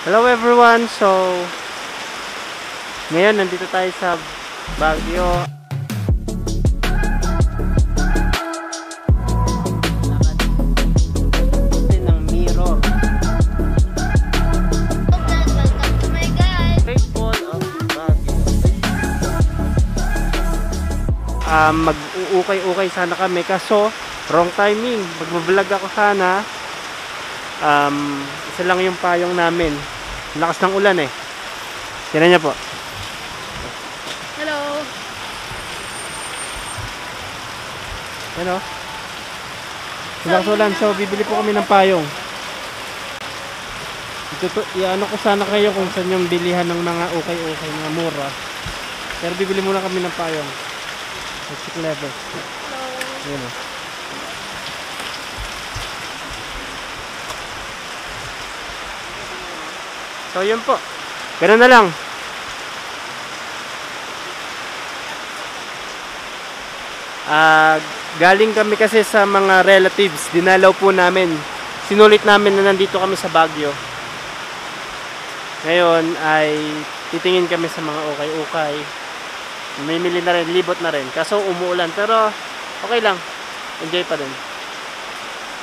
Hello everyone! So, ngayon nandito tayo sa Baguio. Ng Mirror. Welcome to my guys! Great Fall of Baguio. Mag-uukay-ukay sana kami kaso wrong timing. Mag-vlog ako sana. Isa lang yung payong namin. Lakas ng ulan eh. Tignan niya po. Hello! Ano? Lakas ulan. So, bibili po kami ng payong. Iano ko sana kayo kung saan yung bilihan ng mga ukay-ukay na mura. Pero bibili muna kami ng payong. It's clever. Hello! Ayan o. So, yun po. Ganun na lang. Galing kami kasi sa mga relatives. Dinalaw po namin. Sinulit namin na nandito kami sa Baguio. Ngayon ay titingin kami sa mga ukay-ukay. Mimili na rin, libot na rin. Kaso umuulan. Pero okay lang. Enjoy pa rin.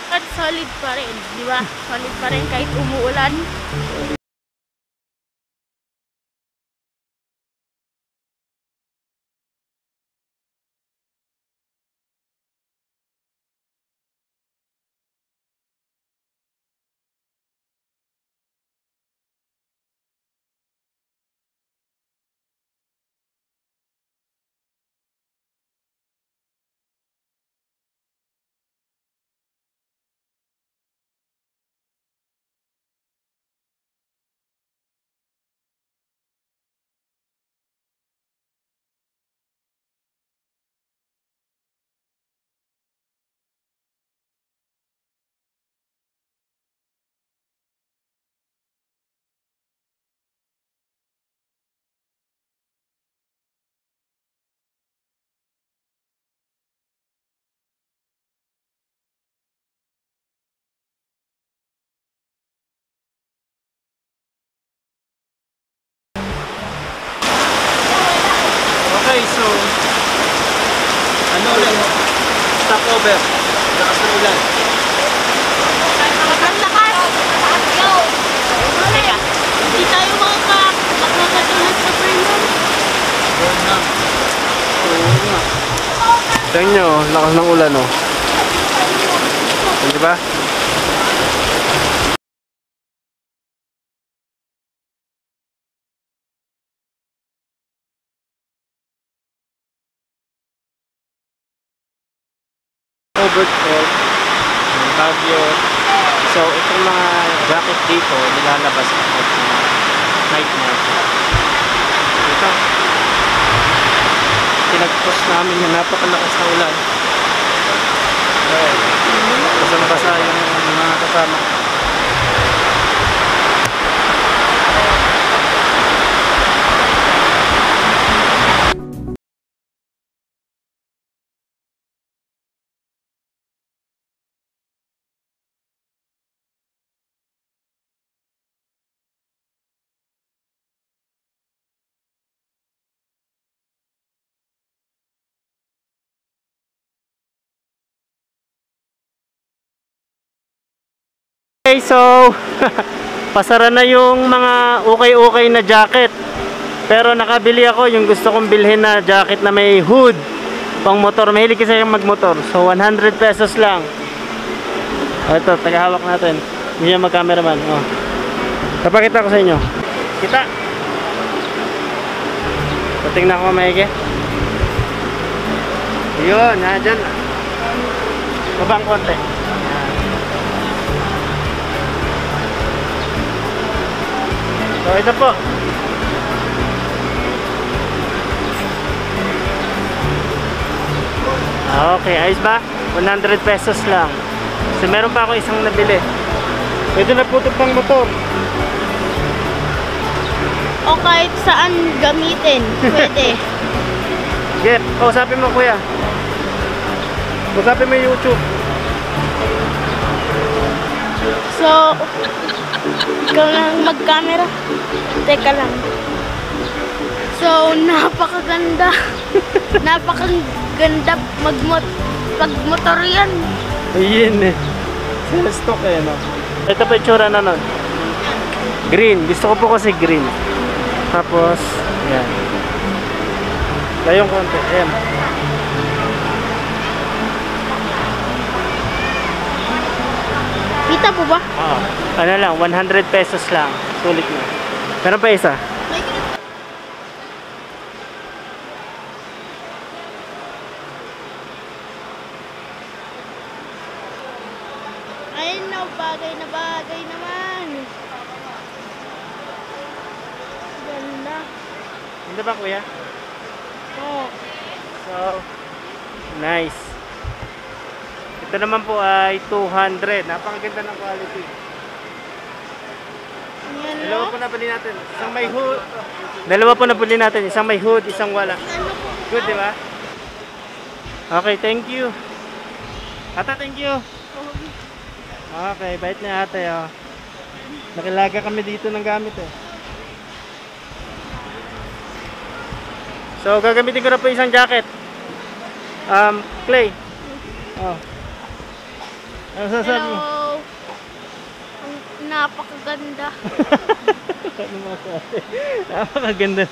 At solid pa rin, di ba? Solid pa rin kahit umuulan. Okay, so ano ulit? Stopover. Lakas ng ulan. Ang lakas! Go! Teka, hindi tayo magkakatulad sa Fremont. Yun na. Oo nga. Tingnan nyo, lakas ng ulan oh. Di ba? Overall, Baguio. So, itong mga jacket dito, nilalabas ako sa night market. Ito. Pinag-post namin na napakalakas na ulan. Basang-basa yung mga kasama. Okay, so pasara na yung mga ukay-ukay na jacket. Pero nakabili ako yung gusto kong bilhin na jacket na may hood pang motor. Mahilig kasi yung magmotor. So 100 pesos lang. O, ito, tagahawak natin. Hindi niya mag-cameraman. O. Papakita ko sa inyo. Kita. Patingnan ko maigi. Yun, dyan. Babang konti. So, ito po. Okay, ayos ba? 100 pesos lang. So, meron pa ako isang nabili. Pwede na po ito pang motor. O kahit saan gamitin, pwede. Jeff, kausapin mo kuya. Kausapin mo yung YouTube. So, Ikaw lang mag-camera. Teka lang. So, napakaganda. Napakaganda pagmotor yan. Ayun eh. Sa stock eh, no? Ito pa yung tsura na nun. Green. Gusto ko po kasi green. Tapos, yan. Layong konti. Ayan. Kita po ba? Oo. Ano lang, 100 pesos lang. Sulit na. Meron pa isa. Ayun na, bagay na bagay naman. Ganda. Hindi ba kuya? Oh. So, nice. Ito naman po ay 200. Napakaganda ng quality. Yan Dalawa no? po nabili natin. Isang may hood. Dalawa po nabili natin. Isang may hood, isang wala. Ano po? Good, di ba? Okay, thank you. Ata, thank you. Okay, bait na ate, oh. Nakilaga kami dito ng gamit, eh. So, gagamitin ko na po isang jacket. Clay. Oh. Ano sasabi mo? Hello. Ang napakaganda. Ano mo sabi? Napakaganda.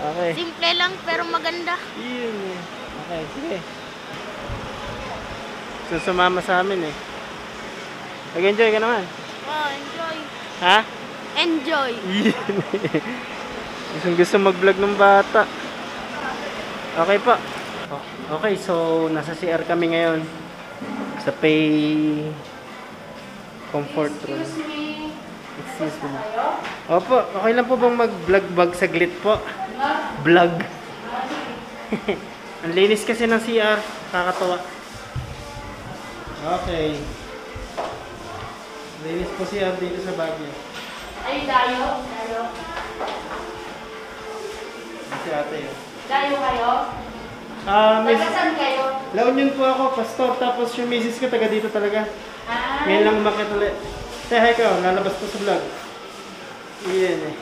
Okay. Simple lang pero maganda. Yun eh. Okay, sige. So, sumama sa amin eh. Nag-enjoy ka naman. Oh, enjoy. Ha? Enjoy. Yun eh. Gusto mag-vlog ng bata. Okay po. Okay, so nasa CR kami ngayon. Sa Pay Comfort Room. Excuse me. Opo, okay lang po bang mag-vlog saglit po? Vlog. Ang linis kasi ng CR. Kakatuwa. Okay. Linis po CR dito sa Baguio. Ay, dayo. Dayo. Si ate yun. Dayo kayo? Miss, Tagasan kayo? La Union po ako, pastor. Tapos yung misis ko taga dito talaga. Ah. Ngayon lang umakit ulit. Say hi ka, lalabas ko sa vlog. Iyan eh.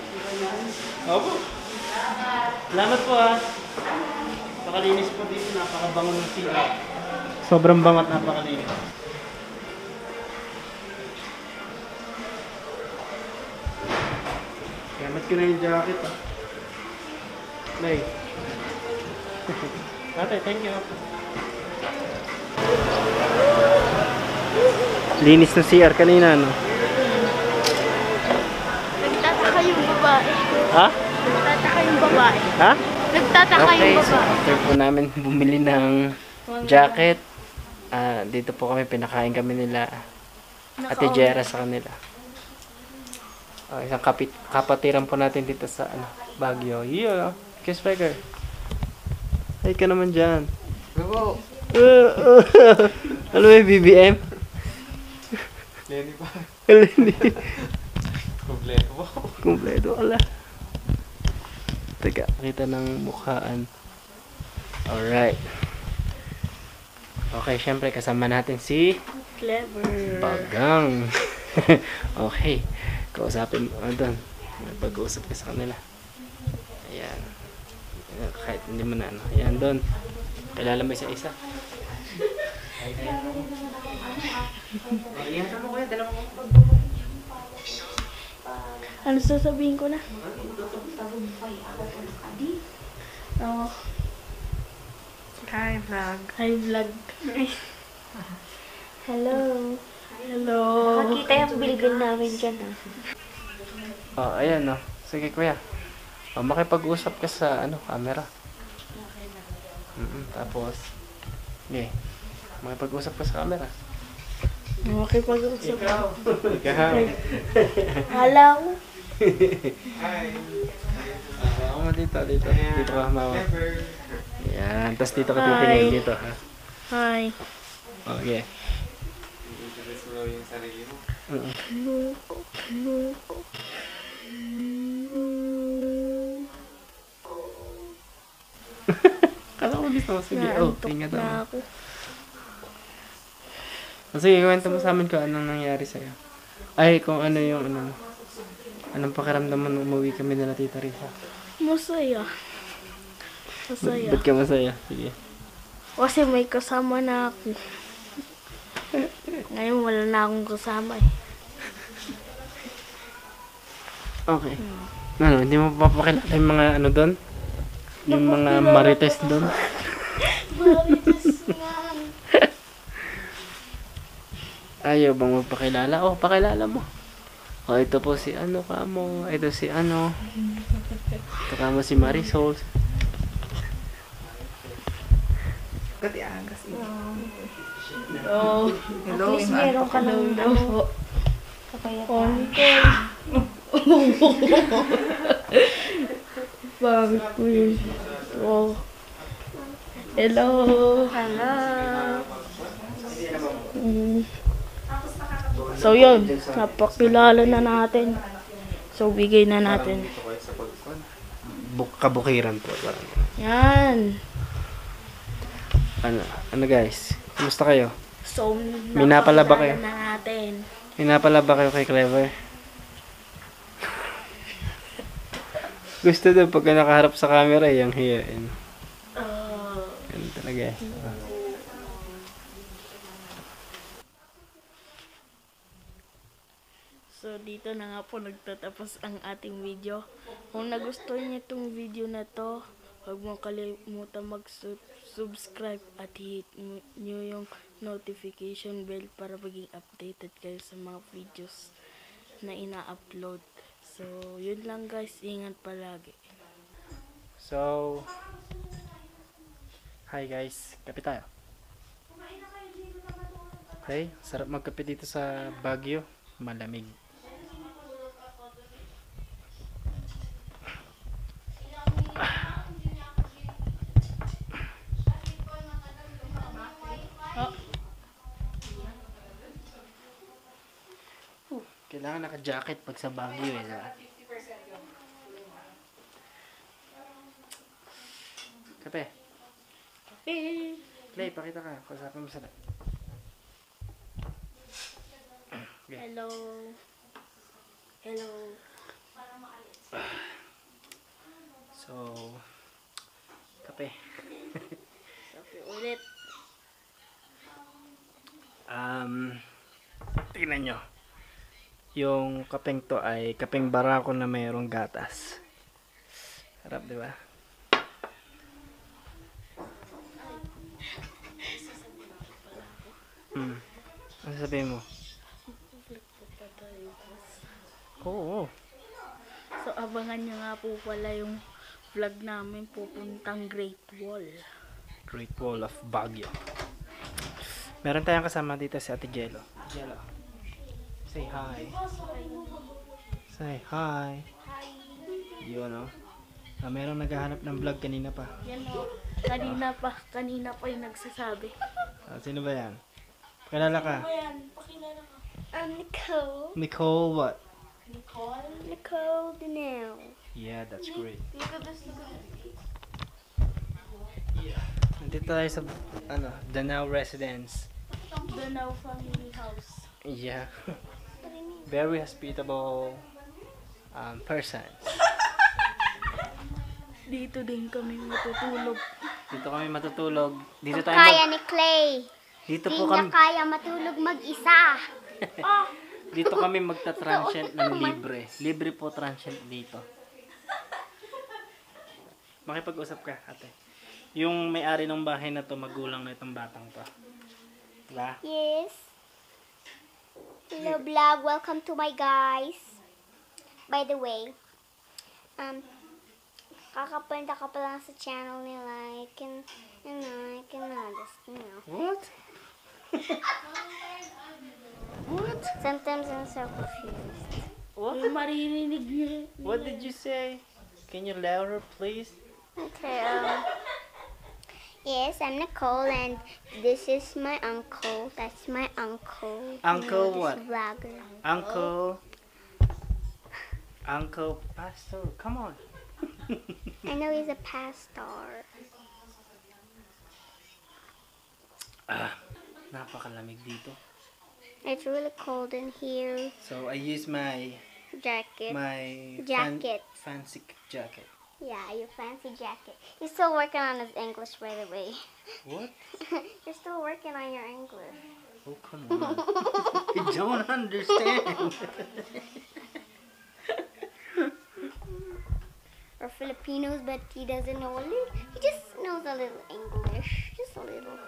Opo. Salamat po ah. Napakalinis po dito, napakabango ng CR. Sobrang bango at napakalinis. Gamit ko na yung jacket ah. Nay. Ate, thank you. Linis ng CR kanina, no? Nagtataka yung babae. Ha? Nagtataka yung babae. Ha? Nagtataka yung Okay, so babae. after po namin bumili ng jacket, dito po kami, pinakain kami nila Ate Jera sa kanila. Isang kapatiran po natin dito sa Baguio. Iyo, kiss Becker. Ay ka naman dyan. Bebo! Ano yung BBM? Lenny pa. Lenny. Kompleto po. Kumpleto ala. Teka, kita ng mukhaan. Alright. Okay, syempre kasama natin si Clever. Bagang. Okay. Kausapin mo doon. Pag-uusap ka sa kanila. Ayan. Kahit hindi mo na ano. Ayan doon. Kilala mo isa-isa. Ayan mo kuya. Dalawa mo. Ano sasabihin ko na? Oh. Hi, vlog. Hi, vlog. Hello. Hello. Nakakita yung bilbil namin dyan, ah. Oh, ayan no. Sige kuya. Makipag-usap ka sa camera. Tapos, okay. Makipag-usap ka sa camera. Makipag-usap. Ikaw. Ikaw. Hala ko. Hi! Ako mo dito. Dito ka mama. Ayan. Tapos dito ka titingin dito. Ha? Hi. Okay. Introduce mo yung sarili mo. Kala ko gusto mo. Sige. Naantok Tingnan na mo. ako. Sige, kwento mo sa amin kung anong nangyari sa'yo. Ay, kung ano yung ano. Anong pakiramdam mo nung umuwi kami nila Tita Risa? Masaya. Masaya. Ba't ka masaya? Sige. Kasi may kasama na ako. Ngayon wala na akong kasama eh. Okay. Ano, hindi mo papakilala yung mga ano doon? Yung mga marites doon? Ayaw bang magpakilala? Oh, pakilala mo. Oh, ito po si ano ka mo. Ito si ano. Ito ka mo si Marisol. Oh. At least meron ka ng ano. Kapayapaan. Bakit po yun? Oh. Hello. Hello. So yun, napakilala na natin. So bigay na natin. Dito kayo sa pagkon. Kabukiran po. Parang. Yan. Ano guys? Kumusta kayo? So May napala ba kayo? napakilala na natin. Hinapala ba kayo kay Clever? Gusto daw pagka nakaharap sa camera, yung hiyain. Ganun talaga eh. So dito na nga po nagtatapos ang ating video. Kung nagustuhan niyo itong video na to, huwag mong kalimutan mag-subscribe at hit nyo yung notification bell para maging updated kayo sa mga videos na ina-upload. So yun lang guys, ingat palagi. So, hi guys, kape tayo. Okay, sarap magkape dito sa Baguio, malamig. Kailangan naka-jacket pag sa Baguio eh, diba? Kape. Clay, pakita ka. Kausapin mo sila. Okay. Hello. Hello. So, kape. Sabi ulit. Tingnan nyo. Yung kapeng to ay kapeng barako na mayroong gatas. Harap, di ba? Ano sabihin mo? Oo. So abangan nyo nga po pala yung vlog namin pupuntang Great Wall. Great Wall of Baguio. Meron tayong kasama dito si Ate Jello. Jello. Say hi. Say hi. Yun, no? Merong naghahanap ng vlog kanina pa. Yan o. Kanina pa yung nagsasabi. Sino ba yan? Pakilala ka. I'm Nicole. Nicole what? Nicole Danelle. Yeah, that's great. Look at this, look at this. Nandito tayo sa, Danao Residence. The Now Family House. Yeah. Very hospitable person. Dito din kami matutulog. Dito kami matutulog. Dito tayo Kaya ni Clay. Dito Di po niya kami kaya matulog mag-isa. dito kami magta-transient ng libre. Libre po transient dito. Makipag-usap ka, ate. Yung may-ari ng bahay na to, magulang na itong batang to. Diba? Yes. Hello vlog, welcome to my guys. By the way, kakapunta ka pa lang sa channel nila. I can just, What? What? Sometimes I'm so confused. Yung maririnig niyo. What did you say? Can you louder, please? Okay, yes, I'm Nicole and this is my uncle. That's my uncle. Uncle this what? Vlogger. Uncle Pastor, come on. I know he's a pastor. Napakalamig dito. It's really cold in here. So I use my Jacket. jacket. Jacket. Fancy jacket. Yeah, your fancy jacket. He's still working on his English, by the way. What? You're still working on your English. Oh, come on. I don't understand. Or Filipinos, but he doesn't know a little. He just knows a little English. Just a little.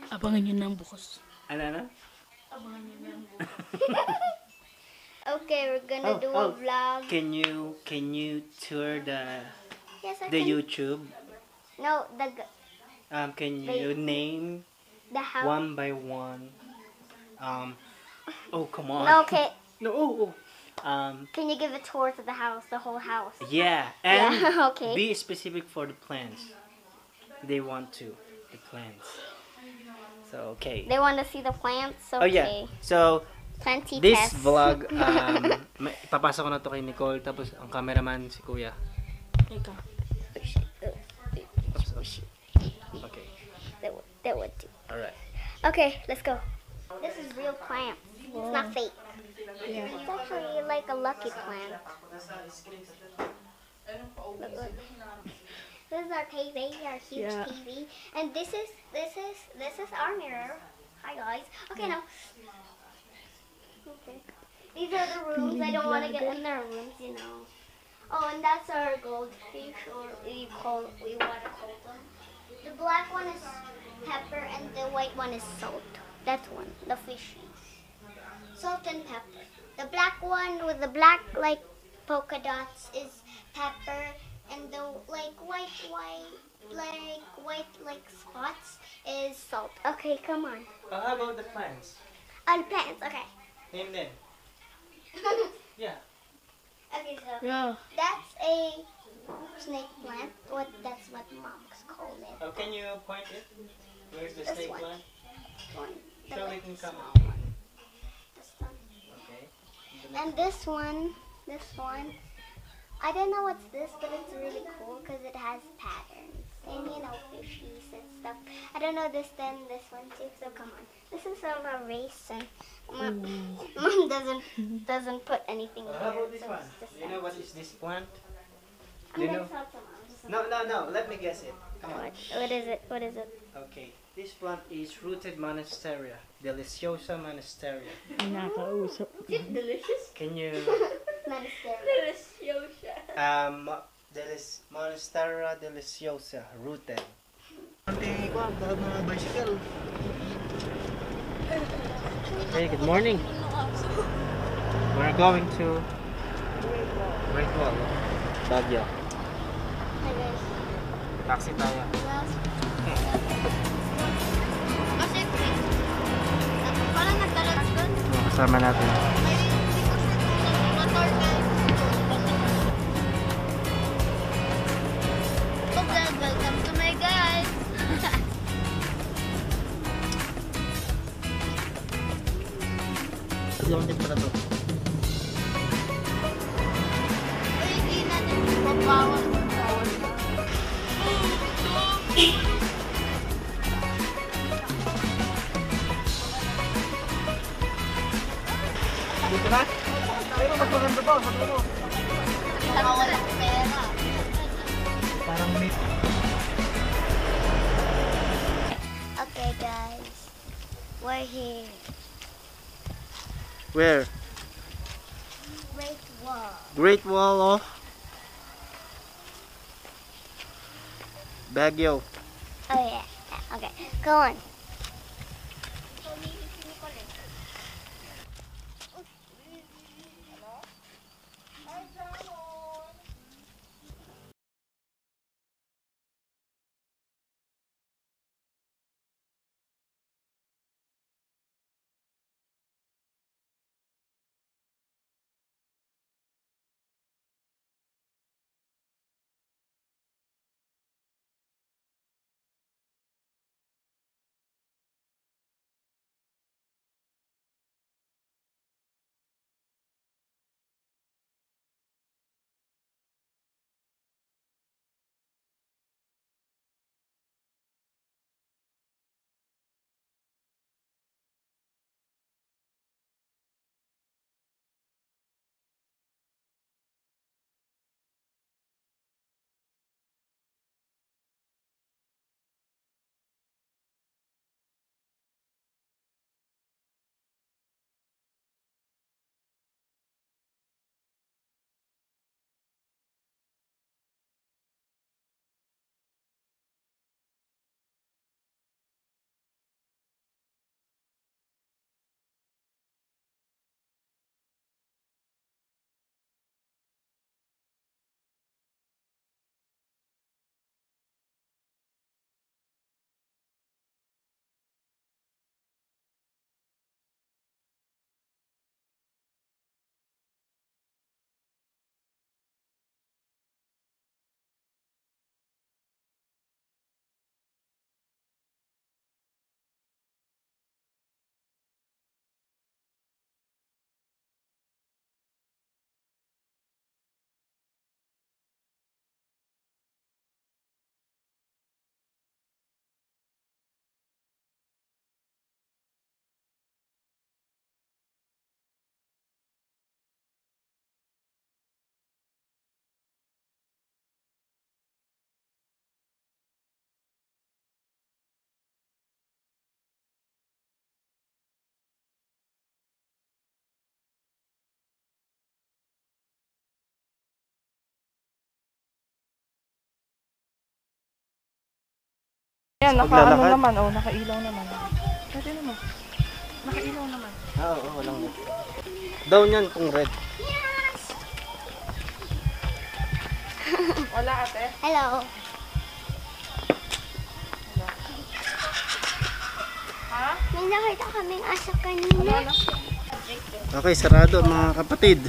Abangan nyo ng bukas. Ano? Abangan nyo ng bukas. Okay, we're gonna do a vlog. Can you tour the Yes, I the can. YouTube? No, Can you name the house. one by one? Oh, come on. No, okay. No. Oh. Can you give a tour to the house, the whole house? Yeah, and Yeah, okay. be specific for the plants. They want to the plants. So okay. They want to see the plants. Okay. Oh yeah. So Plenty this test. vlog, ipapasa ko na to kay Nicole, tapos ang cameraman si Kuya. Ikaw. Oops, oh shit. Okay. That would do. Alright. Okay, let's go. This is real plant. It's not fake. Yeah. It's actually like a lucky plant. Look, look. This is our TV, our huge Yeah. TV, and this is our mirror. Hi guys. Okay, now. Okay. These are the rooms. I don't want to get in their rooms, you know. Oh, and that's our goldfish, or we want to call them. The black one is pepper, and the white one is salt. That's one, the fishies. Salt and pepper. The black one with the black like polka dots is pepper, and the white spots is salt. Okay, come on. How about the plants? On pants. Okay. Name them. Yeah. Okay, so Yeah. that's a snake plant. That's what moms call it. Oh, can you point it? Where's the This snake one. plant? One. Show it in camera. This one. Okay. And this one, I don't know what's this, but it's really cool because it has patterns and fishies and stuff. I don't know this one too. So come on, this is a race, and mom doesn't put anything in How here. about this so one? it's just Do you know what is this plant? I'm Do you gonna know? talk to mom. No. Let me guess it. Come on. What is it? What is it? Okay. This plant is rooted monasteria. Deliciosa monasteria. Nakakausap. Delicious. Can you Delicious. Monasteria deliciosa rooted. Hey, good morning. We're going to Great Wall, Baguio. Hi guys. Taxi tayo. Kasi parang nagdala doon. Kasama natin. Motor guys. Welcome to my guys. Long din pala to. Uy, hindi natin mabawal. Dito na? Pero mas maganda pa sa dulo. Walang pera. Parang may... Okay guys, we're here. Where? Great Wall. Great Wall of Baguio. Oh yeah. Okay, go on. Ayan, sa naka ano paglalakad. naman. Oh, nakailaw naman. Pwede naman. Nakailaw naman. Oo, walang down yan kung red. Wala ate. Hello. Ha? May nakita kaming asa kanina. Okay, sarado mga kapatid.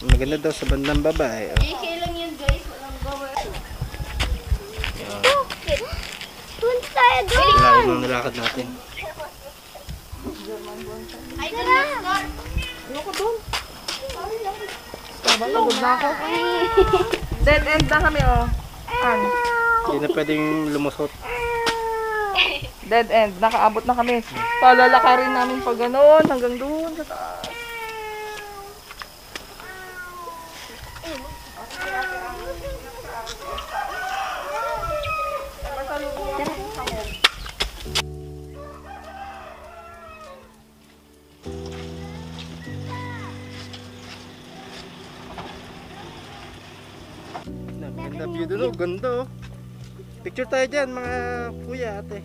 Maganda daw sa bandang babae. Kailan yun guys? Walang gawin. Punta tayo doon. Layo ng nilakad natin. Ay, tara. Ayoko doon. Pagod na ako. Dead end na kami, oh. Ano? Hindi na pwedeng lumusot. Dead end. Nakaabot na kami. Palalakarin namin pag ganun. Hanggang doon sa taas. Maganda view doon. Oh, ganda oh. Picture tayo dyan mga kuya ate.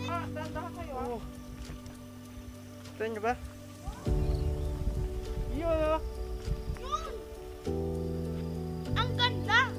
Ah, dahan kayo. Gusto nyo ba? Yun oh. Ang ganda.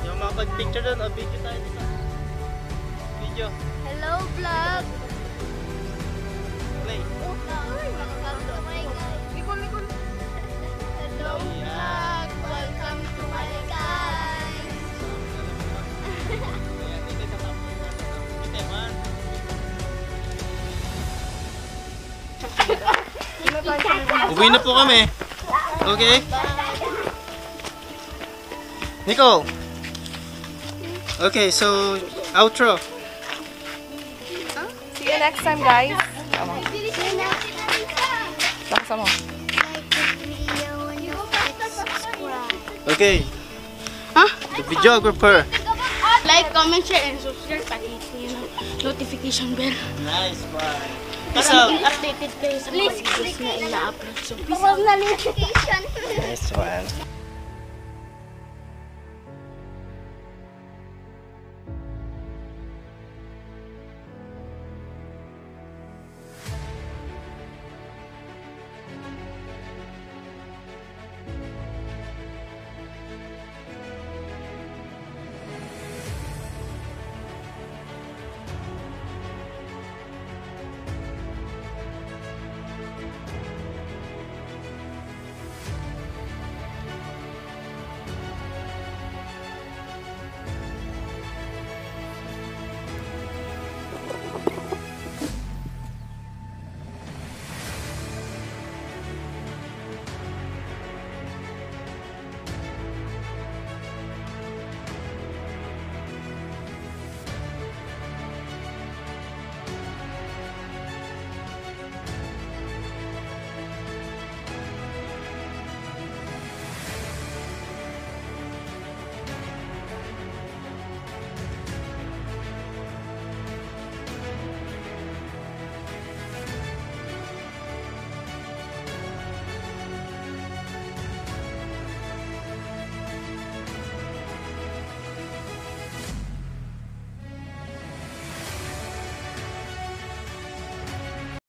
Yung makapag-picture doon o video tayo dito. Video. Hello vlog. Play. Welcome to my guys. Hello vlog. Welcome to my guys. Uwi na po kami. Okay? Nico. Okay, so outro. See you next time, guys. Tama. Lakasan mo. Like this video and subscribe. Okay. The videographer. Like, comment, share, and subscribe. Pati yung notification bell. Nice one. Para maging updated kayo sa mga videos na ina-upload. So, peace out. Notification. Nice one.